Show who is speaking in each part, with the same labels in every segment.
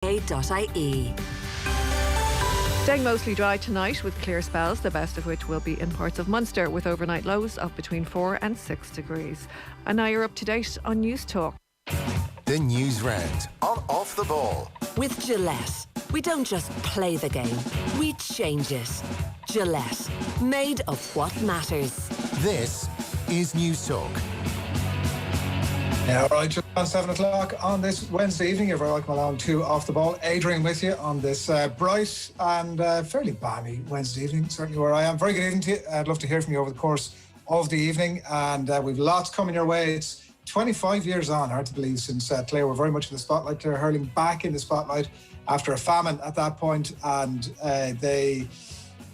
Speaker 1: A.ie.
Speaker 2: Staying mostly dry tonight with clear spells, the best of which will be in parts of Munster with overnight lows of between 4 and 6 degrees. And now you're up to date on News Talk.
Speaker 3: The News Round on Off the Ball.
Speaker 1: With Gillette, we don't just play the game, we change it. Gillette, made of what matters.
Speaker 3: This is News Talk.
Speaker 4: Yeah, all right, just on 7 o'clock on this Wednesday evening. You're very welcome along to Off the Ball. Adrian with you on this bright and fairly balmy Wednesday evening, certainly where I am. Very good evening to you. I'd love to hear from you over the course of the evening, and we've lots coming your way. It's 25 years on, hard to believe, since Clare were very much in the spotlight. Clare hurling back in the spotlight after a famine at that point, and they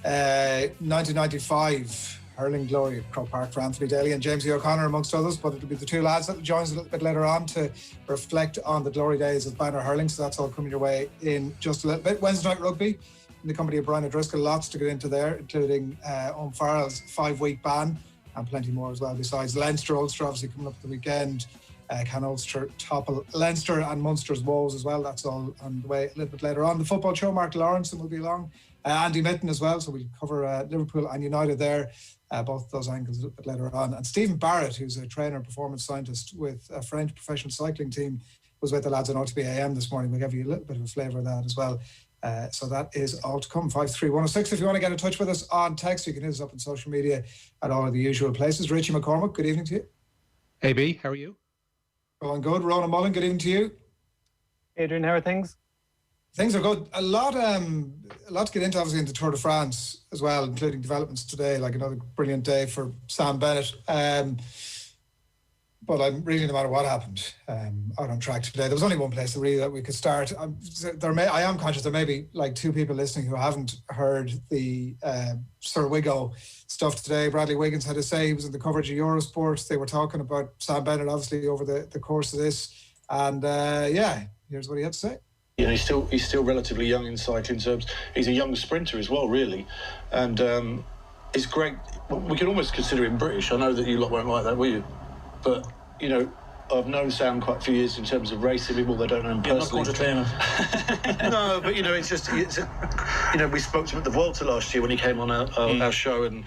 Speaker 4: 1995 hurling glory at Croke Park for Anthony Daly and James O'Connor amongst others, but it'll be the two lads that will join us a little bit later on to reflect on the glory days of banner hurling, so that's all coming your way in just a little bit. Wednesday night rugby in the company of Brian O'Driscoll, lots to get into there, including Owen Farrell's 5-week ban and plenty more as well, besides Leinster Ulster obviously coming up the weekend. Can Ulster topple Leinster and Munster's woes as well? That's all on the way a little bit later on. The football show, Mark Lawrenson will be along, Andy Mitten as well, so we'll cover Liverpool and United there, both those angles a little bit later on. And Stephen Barrett, who's a trainer and performance scientist with a French professional cycling team, was with the lads on OTB AM this morning. We'll give you a little bit of a flavour of that as well. So that is all to come. 53106. If you want to get in touch with us on text, you can hit us up on social media at all of the usual places. Richie McCormack, good evening to you.
Speaker 5: AB, how are you?
Speaker 4: Going good. Ronan Mullen, good evening to you.
Speaker 6: Adrian, how are things?
Speaker 4: Things are good. A lot to get into, obviously, in the Tour de France as well, including developments today, like another brilliant day for Sam Bennett. But I'm really, no matter what happened out on track today, there was only one place that we could start. I am conscious there may be like two people listening who haven't heard the Sir Wiggo stuff today. Bradley Wiggins had to say, he was in the coverage of Eurosport. They were talking about Sam Bennett, obviously, over the course of this. And here's what he had to say.
Speaker 7: You know, he's still relatively young in cycling terms. He's a young sprinter as well, really. And it's great. We can almost consider him British. I know that you lot won't like that, will you? But, you know, I've known Sam quite a few years in terms of racing people that don't know him personally. No, but, you know, you know, we spoke to him at the Vuelta last year when he came on our show, and,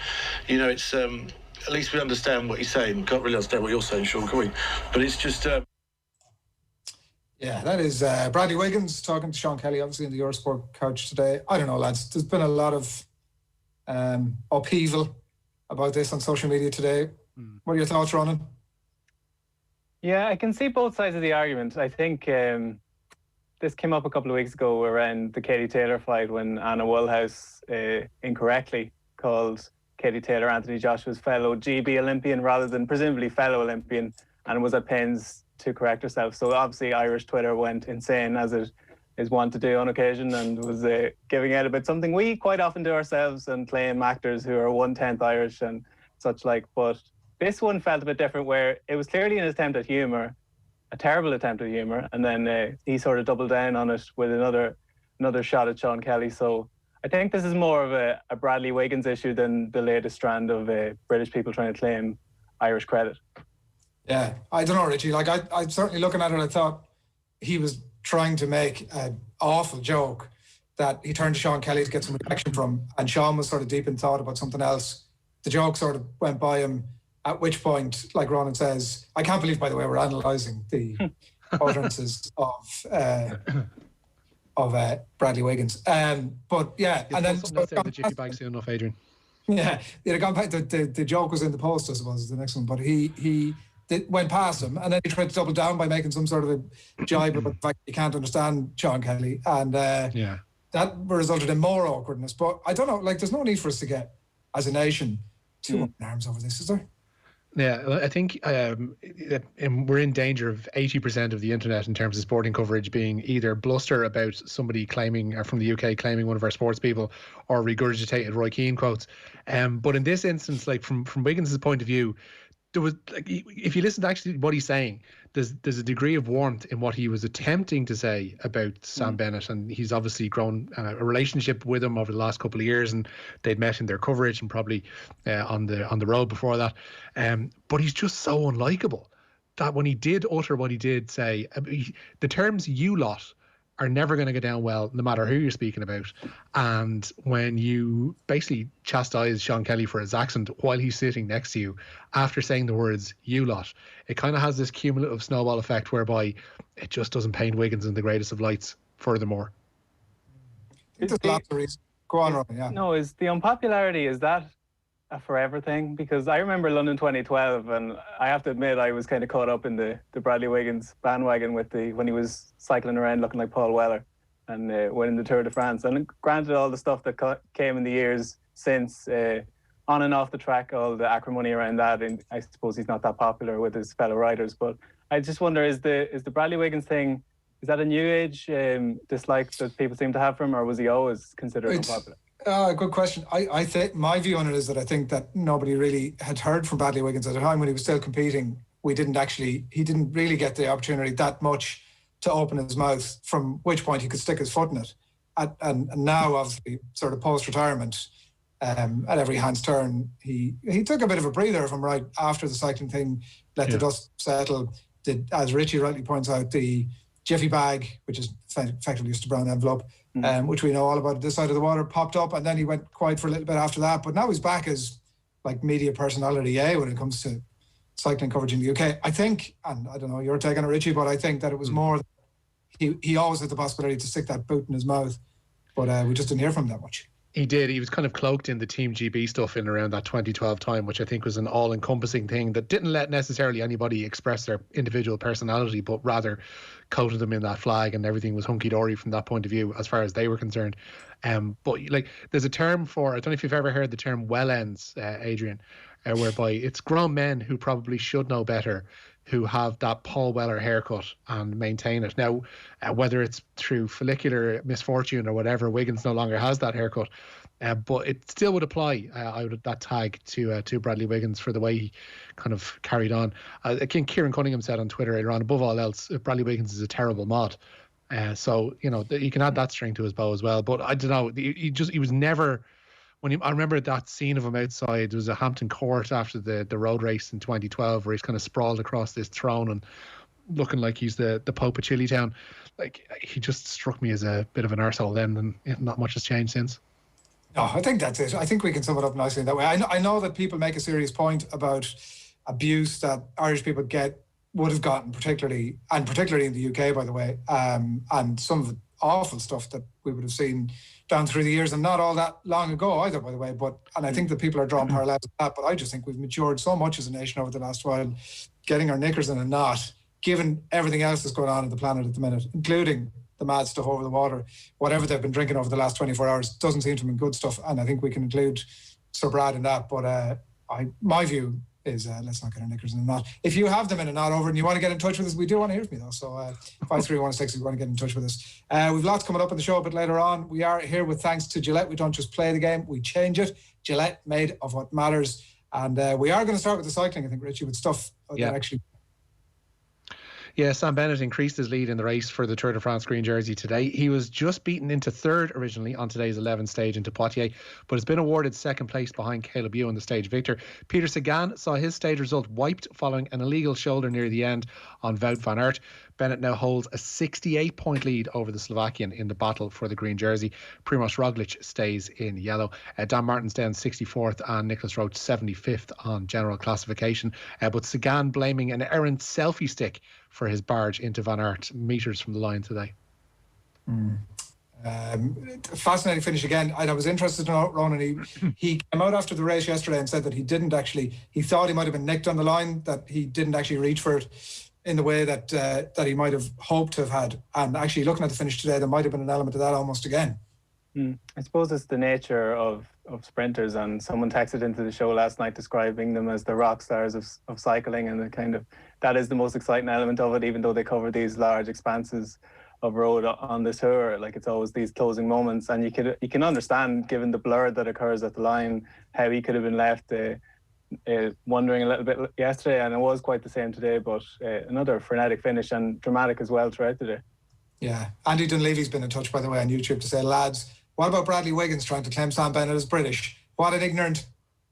Speaker 7: you know, it's at least we understand what he's saying. Can't really understand what you're saying, Sean, can we? But it's just...
Speaker 4: Yeah, that is Bradley Wiggins talking to Sean Kelly, obviously, in the Eurosport couch today. I don't know, lads. There's been a lot of upheaval about this on social media today. What are your thoughts, Ronan?
Speaker 6: Yeah, I can see both sides of the argument. I think this came up a couple of weeks ago around the Katie Taylor fight when Anna Woolhouse incorrectly called Katie Taylor Anthony Joshua's fellow GB Olympian rather than presumably fellow Olympian, and was at pains to correct herself. So obviously Irish Twitter went insane, as it is wont to do on occasion, and was giving out about something we quite often do ourselves and claim actors who are 1/10 Irish and such like. But this one felt a bit different, where it was clearly an attempt at humour, a terrible attempt at humour, and then he sort of doubled down on it with another shot at Sean Kelly. So I think this is more of a Bradley Wiggins issue than the latest strand of British people trying to claim Irish credit. Yeah,
Speaker 4: I don't know, Richie. Like, I certainly looking at it, I thought he was trying to make an awful joke that he turned to Sean Kelly to get some reaction from, and Sean was sort of deep in thought about something else. The joke sort of went by him, at which point, like Ronan says, I can't believe, by the way, we're analysing the utterances of Bradley Wiggins. But yeah, and then...
Speaker 5: that you could bag soon enough, Adrian.
Speaker 4: Yeah, he'd gone back. The joke was in the post, I suppose, is the next one. But he went past him, and then he tried to double down by making some sort of a jibe about the fact that he can't understand Sean Kelly, and that resulted in more awkwardness. But I don't know, like, there's no need for us to get, as a nation, too up in arms over this, is there?
Speaker 5: Yeah, I think we're in danger of 80% of the internet in terms of sporting coverage being either bluster about somebody claiming, or from the UK claiming one of our sports people, or regurgitated Roy Keane quotes. But in this instance, like from Wiggins' point of view, there was, like, if you listen to actually what he's saying, there's a degree of warmth in what he was attempting to say about Sam Bennett, and he's obviously grown a relationship with him over the last couple of years, and they'd met in their coverage and probably on the road before that. But he's just so unlikable that when he did utter what he did say, the terms "you lot" are never going to go down well, no matter who you're speaking about. And when you basically chastise Sean Kelly for his accent while he's sitting next to you after saying the words "you lot," it kind of has this cumulative snowball effect whereby it just doesn't paint Wiggins in the greatest of lights furthermore.
Speaker 4: There's lots of reasons. Go on, Ronan, yeah.
Speaker 6: No, is the unpopularity, is that a forever thing? Because I remember London 2012, and I have to admit I was kind of caught up in the Bradley Wiggins bandwagon when he was cycling around looking like Paul Weller and winning the Tour de France. And granted, all the stuff that came in the years since, on and off the track, all the acrimony around that, and I suppose he's not that popular with his fellow riders. But I just wonder, is the Bradley Wiggins thing, is that a new age dislike that people seem to have for him, or was he always considered unpopular?
Speaker 4: Good question. I think my view on it is that I think that nobody really had heard from Bradley Wiggins at the time when he was still competing. He didn't really get the opportunity that much to open his mouth, from which point he could stick his foot in it. And now, obviously, sort of post-retirement, at every hand's turn, he took a bit of a breather from right after the cycling thing, let the dust settle, did, as Richie rightly points out, the Jiffy bag, which is effectively just a brown envelope, which we know all about this side of the water, popped up, and then he went quiet for a little bit after that. But now he's back as like media personality when it comes to cycling coverage in the UK. I think, and I don't know your take on it, Richie, but I think that it was more he always had the possibility to stick that boot in his mouth, but we just didn't hear from him that much.
Speaker 5: He did. He was kind of cloaked in the Team GB stuff in around that 2012 time, which I think was an all-encompassing thing that didn't let necessarily anybody express their individual personality, but rather coated them in that flag, and everything was hunky-dory from that point of view as far as they were concerned. But like, there's a term for, I don't know if you've ever heard the term well ends, Adrian, whereby it's grown men who probably should know better, who have that Paul Weller haircut and maintain it. Now, whether it's through follicular misfortune or whatever, Wiggins no longer has that haircut, but it still would apply, that tag to Bradley Wiggins for the way he kind of carried on. I think Kieran Cunningham said on Twitter later on, above all else, Bradley Wiggins is a terrible mod. So, you know, you can add that string to his bow as well. But I don't know, he was never... I remember that scene of him outside. There was a Hampton Court after the road race in 2012 where he's kind of sprawled across this throne and looking like he's the Pope of Chilitown. Like, he just struck me as a bit of an arsehole then, and not much has changed since.
Speaker 4: No, I think that's it. I think we can sum it up nicely in that way. I know that people make a serious point about abuse that Irish people would have gotten, particularly in the UK, by the way, and some of the awful stuff that we would have seen down through the years, and not all that long ago either, by the way. And I think that people are drawing parallels with that, but I just think we've matured so much as a nation over the last while, getting our knickers in a knot, given everything else that's going on in the planet at the minute, including the mad stuff over the water. Whatever they've been drinking over the last 24 hours doesn't seem to have been good stuff, and I think we can include Sir Brad in that. But my view is let's not get our knickers in a knot. If you have them in a knot over and you want to get in touch with us, we do want to hear from you though. So 53116, if you want to get in touch with us. We've lots coming up in the show a bit later on. We are here with thanks to Gillette. We don't just play the game, we change it. Gillette, made of what matters. And we are going to start with the cycling, I think, Richie, with stuff that actually...
Speaker 5: Yeah, Sam Bennett increased his lead in the race for the Tour de France green jersey today. He was just beaten into third originally on today's 11th stage into Poitiers, but has been awarded second place behind Caleb Ewan, the stage victor. Peter Sagan saw his stage result wiped following an illegal shoulder near the end on Wout van Aert. Bennett now holds a 68-point lead over the Slovakian in the battle for the green jersey. Primož Roglic stays in yellow. Dan Martin's down 64th and Nicholas Roach 75th on general classification. But Sagan blaming an errant selfie stick for his barge into Van Aert metres from the line today.
Speaker 4: Fascinating finish again. I was interested to know, Ronan, he came out after the race yesterday and said that he thought he might have been nicked on the line, that he didn't actually reach for it in the way that he might have hoped to have had. And actually looking at the finish today, there might have been an element of that almost again.
Speaker 6: I suppose it's the nature of sprinters, and someone texted into the show last night describing them as the rock stars of cycling, and that is the most exciting element of it, even though they cover these large expanses of road on the tour. Like, it's always these closing moments, and you can understand, given the blur that occurs at the line, how he could have been left wondering a little bit yesterday, and it was quite the same today, but another frenetic finish and dramatic as well throughout the day.
Speaker 4: Yeah, Andy Dunleavy's been in touch, by the way, on YouTube to say, lads, what about Bradley Wiggins trying to claim Sam Bennett as British? What an ignorant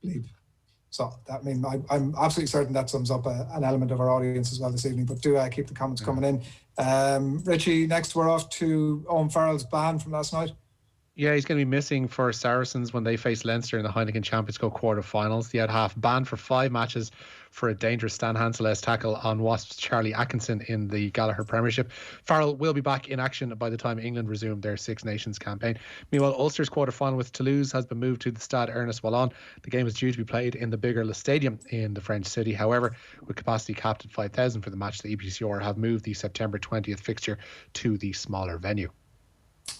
Speaker 4: bleep. So, I'm absolutely certain that sums up an element of our audience as well this evening, but do keep the comments coming in. Richie, next we're off to Owen Farrell's ban from last night.
Speaker 5: Yeah, he's going to be missing for Saracens when they face Leinster in the Heineken Champions Cup quarter-finals. The half banned for 5 matches for a dangerous Stan Hansel-esque tackle on Wasps' Charlie Atkinson in the Gallagher Premiership. Farrell will be back in action by the time England resume their Six Nations campaign. Meanwhile, Ulster's quarter-final with Toulouse has been moved to the Stade Ernest Wallon. The game is due to be played in the bigger Le Stadium in the French city. However, with capacity capped at 5,000 for the match, the EPCR have moved the September 20th fixture to the smaller venue.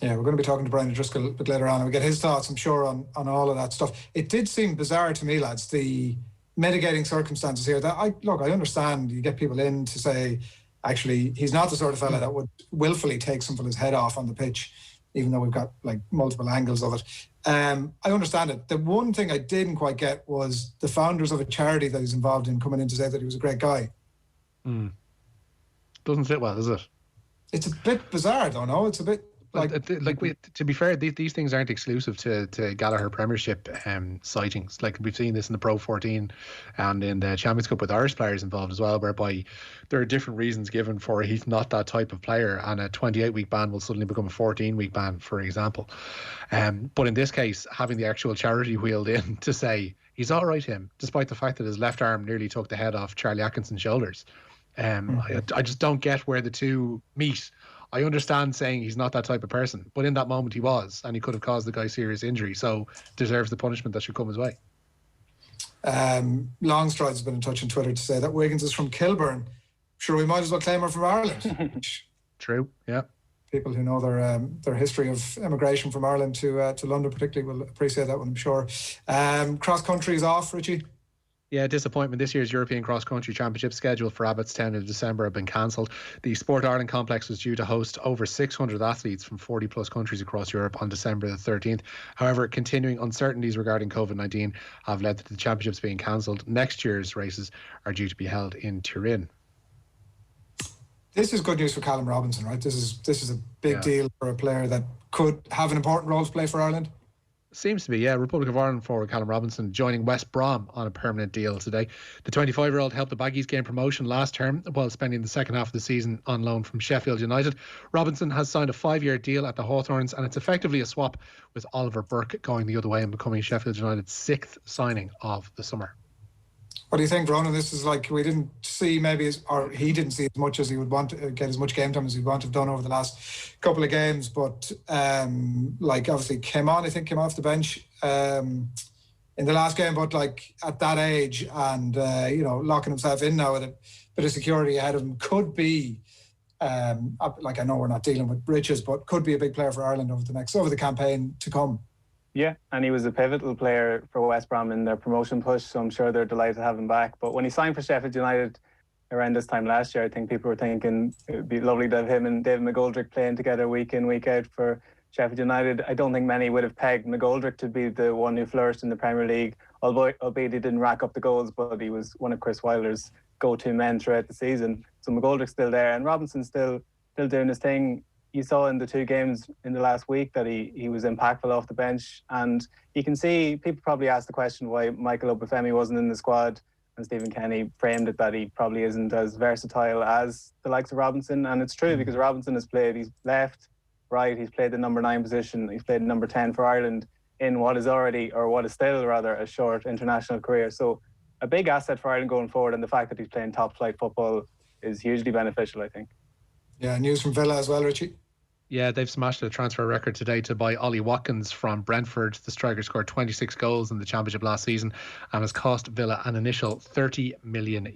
Speaker 4: Yeah, we're going to be talking to Brian O'Driscoll a bit later on, and we'll get his thoughts, I'm sure, on all of that stuff. It did seem bizarre to me, lads, the mitigating circumstances here. That I understand you get people in to say, actually, he's not the sort of fella that would willfully take some fella's head off on the pitch, even though we've got like multiple angles of it. I understand it. The one thing I didn't quite get was the founders of a charity that he's involved in coming in to say that he was a great guy.
Speaker 5: Doesn't sit well, does it?
Speaker 4: It's a bit bizarre, though, no? It's a bit...
Speaker 5: to be fair, these things aren't exclusive to Gallagher Premiership sightings. Like, we've seen this in the Pro 14 and in the Champions Cup with Irish players involved as well, whereby there are different reasons given for he's not that type of player, and a 28-week ban will suddenly become a 14-week ban, for example. But in this case, having the actual charity wheeled in to say he's all right, him, despite the fact that his left arm nearly took the head off Charlie Atkinson's shoulders. I just don't get where the two meet. I understand saying he's not that type of person, but in that moment he was, and he could have caused the guy serious injury, so deserves the punishment that should come his way.
Speaker 4: Longstrides has been in touch on Twitter to say that Wiggins is from Kilburn. Sure, we might as well claim her from Ireland.
Speaker 5: True, yeah.
Speaker 4: People who know their history of emigration from Ireland to London particularly will appreciate that one, I'm sure. Cross country is off, Richie.
Speaker 5: Yeah, disappointment. This year's European Cross Country Championship scheduled for Abbottstown in December have been cancelled. The Sport Ireland complex was due to host over 600 athletes from 40 plus countries across Europe on December the 13th. However, continuing uncertainties regarding COVID-19 have led to the championships being cancelled. Next year's races are due to be held in Turin.
Speaker 4: This is good news for Callum Robinson, right? This is a big deal for a player that could have an important role to play for Ireland.
Speaker 5: Seems to be, yeah. Republic of Ireland forward Callum Robinson joining West Brom on a permanent deal today. The 25-year-old helped the Baggies gain promotion last term while spending the second half of the season on loan from Sheffield United. Robinson has signed a 5-year deal at the Hawthorns, and it's effectively a swap with Oliver Burke going the other way and becoming Sheffield United's 6th signing of the summer.
Speaker 4: What do you think, Ronan? This is like, we didn't see he didn't see as much as he would want to get, as much game time as he'd want to have done over the last couple of games, but obviously came off the bench in the last game, but like at that age and locking himself in now with a bit of security ahead of him could be I know we're not dealing with riches, but could be a big player for Ireland over the campaign to come.
Speaker 6: Yeah, and he was a pivotal player for West Brom in their promotion push, so I'm sure they're delighted to have him back. But when he signed for Sheffield United around this time last year, I think people were thinking it would be lovely to have him and David McGoldrick playing together week in, week out for Sheffield United. I don't think many would have pegged McGoldrick to be the one who flourished in the Premier League, albeit he didn't rack up the goals, but he was one of Chris Wilder's go-to men throughout the season. So McGoldrick's still there, and Robinson's still doing his thing. You saw in the 2 games in the last week that he was impactful off the bench, and you can see people probably asked the question why Michael Obafemi wasn't in the squad, and Stephen Kenny framed it that he probably isn't as versatile as the likes of Robinson, and it's true because Robinson has played, he's left, right, he's played the number 9 position, he's played number 10 for Ireland in what is still a short international career. So a big asset for Ireland going forward, and the fact that he's playing top flight football is hugely beneficial, I think.
Speaker 4: Yeah, news from Villa as well, Richie.
Speaker 5: Yeah, they've smashed a transfer record today to buy Ollie Watkins from Brentford. The striker scored 26 goals in the Championship last season and has cost Villa an initial €30 million.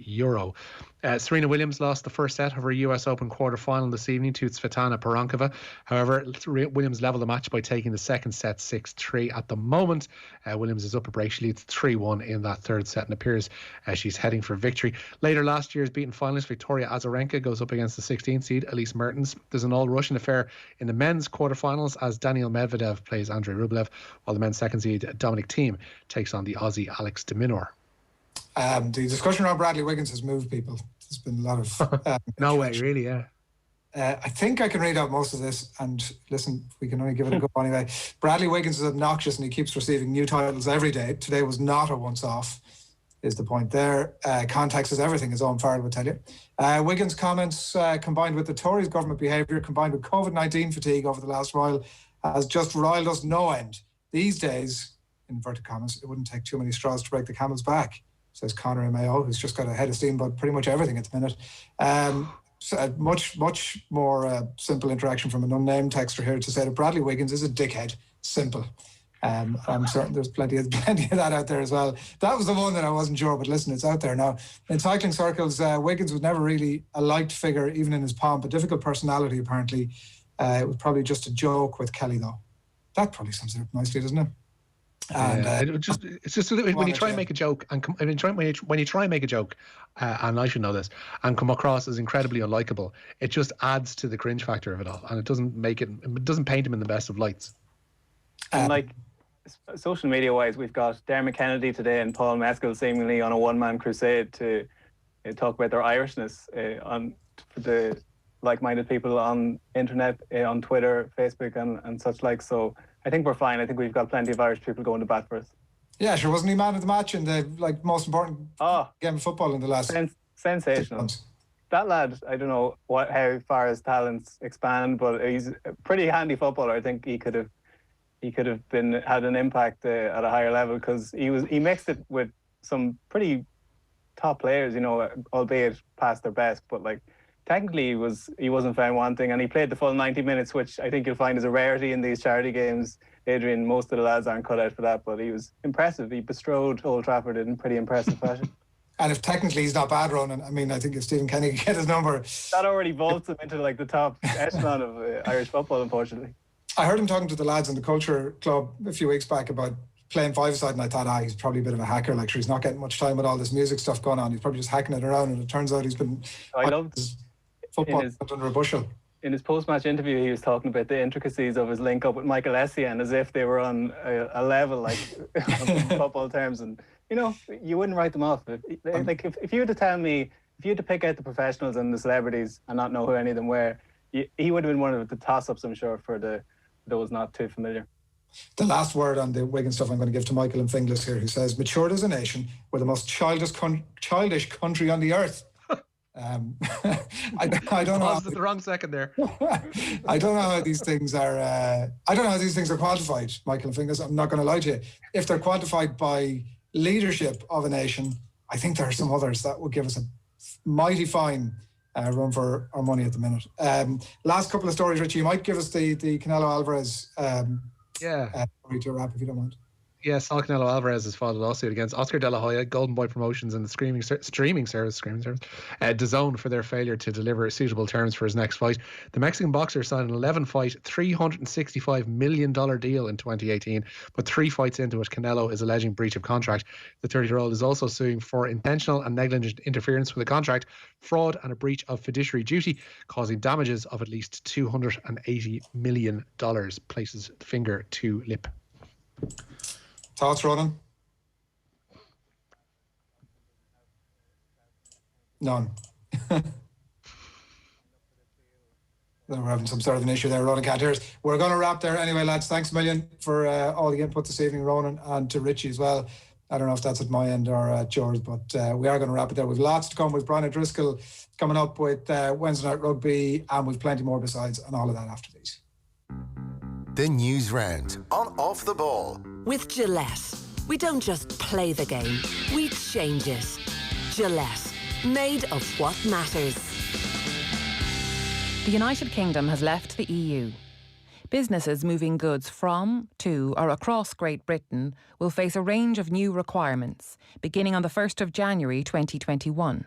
Speaker 5: Serena Williams lost the first set of her US Open quarter-final this evening to Svetlana Poronkova. However, Williams levelled the match by taking the second set 6-3. At the moment, Williams is up a break. She leads 3-1 in that third set and appears she's heading for victory. Later last year's beaten finalist Victoria Azarenka goes up against the 16th seed Elise Mertens. There's an all-Russian affair in the men's quarter-finals as Daniil Medvedev plays Andrei Rublev, while the men's second seed Dominic Thiem takes on the Aussie Alex de Minaur.
Speaker 4: The discussion around Bradley Wiggins has moved people. There's been a lot of...
Speaker 5: No way, really, yeah.
Speaker 4: I think I can read out most of this, and listen, we can only give it a go anyway. Bradley Wiggins is obnoxious and he keeps receiving new titles every day. Today was not a once-off. is the point there. Context is everything, as Owen Farrell would tell you. Wiggins' comments, combined with the Tories' government behaviour, combined with COVID-19 fatigue over the last while, has just riled us no end. These days, in inverted commas, it wouldn't take too many straws to break the camel's back, says Conor in Mayo, who's just got a head of steam about pretty much everything at the minute. So a much more simple interaction from an unnamed texter here to say that Bradley Wiggins is a dickhead. Simple. I'm certain there's plenty of that out there as well. That was the one that I wasn't sure, but listen, it's out there now. In cycling circles, Wiggins was never really a liked figure, even in his pomp. A difficult personality, apparently. It was probably just a joke with Kelly, though. That probably sums it up nicely, doesn't it? And
Speaker 5: it's just a little, when you try and make a joke, and when you try and make a joke, and I should know this, and come across as incredibly unlikable, it just adds to the cringe factor of it all, and it doesn't paint him in the best of lights.
Speaker 6: And like social media wise, we've got Dermot Kennedy today and Paul Mescal seemingly on a one-man crusade to talk about their Irishness for the like-minded people on internet, on Twitter, Facebook and such like. So I think we're fine. I think we've got plenty of Irish people going to bat for us. Yeah,
Speaker 4: sure. Wasn't he man of the match in the most important game of football in the last
Speaker 6: sensational months? That lad, I don't know how far his talents expand, but he's a pretty handy footballer. I think he could have had an impact at a higher level, because he mixed it with some pretty top players, albeit past their best, but like technically he wasn't found wanting, and he played the full 90 minutes, which I think you'll find is a rarity in these charity games. Adrian, most of the lads aren't cut out for that, but he was impressive. He bestrode Old Trafford in pretty impressive fashion.
Speaker 4: And if technically he's not bad, Ronan, I mean, I think if Stephen Kenny can get his number,
Speaker 6: that already vaults him into like the top echelon of Irish football, unfortunately.
Speaker 4: I heard him talking to the lads in the Culture Club a few weeks back about playing five-a-side, and I thought, he's probably a bit of a hacker. Like, sure, he's not getting much time with all this music stuff going on. He's probably just hacking it around, and it turns out he's been football under a bushel.
Speaker 6: In his post-match interview, he was talking about the intricacies of his link-up with Michael Essien, as if they were on a level, like, in football terms. And, you wouldn't write them off. If you had to tell me, if you had to pick out the professionals and the celebrities and not know who any of them were, he would have been one of the toss-ups, I'm sure, for those not too familiar.
Speaker 4: The last word on the Wiggins stuff I'm going to give to Michael in Finglas here, who says, matured as a nation, we're the most childish country on the earth. I don't know.
Speaker 5: The wrong second there.
Speaker 4: I don't know how these things are. I don't know how these things are quantified, Michael and Finglas. I'm not going to lie to you. If they're quantified by leadership of a nation, I think there are some others that would give us a mighty fine run for our money at the minute. Last couple of stories, Richie. You might give us the Canelo Alvarez story to wrap, if you don't mind.
Speaker 5: Yes, Canelo Alvarez has filed a lawsuit against Oscar De La Hoya, Golden Boy Promotions, and the streaming service, DAZN, for their failure to deliver suitable terms for his next fight. The Mexican boxer signed an 11-fight, $365 million deal in 2018, but 3 fights into it, Canelo is alleging breach of contract. The 30-year-old is also suing for intentional and negligent interference with the contract, fraud, and a breach of fiduciary duty, causing damages of at least $280 million. Places the finger to lip.
Speaker 4: Thoughts, Ronan? None. We're having some sort of an issue there. Ronan can't hear us. We're going to wrap there anyway, lads. Thanks a million for all the input this evening, Ronan, and to Richie as well. I don't know if that's at my end or at yours, but we are going to wrap it there. We've lots to come with Brian O'Driscoll coming up with Wednesday Night Rugby, and we've plenty more besides, and all of that after these.
Speaker 3: The News Round on Off the Ball.
Speaker 1: With Gillette, we don't just play the game, we change it. Gillette, made of what matters.
Speaker 8: The United Kingdom has left the EU. Businesses moving goods from, to or across Great Britain will face a range of new requirements, beginning on the 1st of January 2021.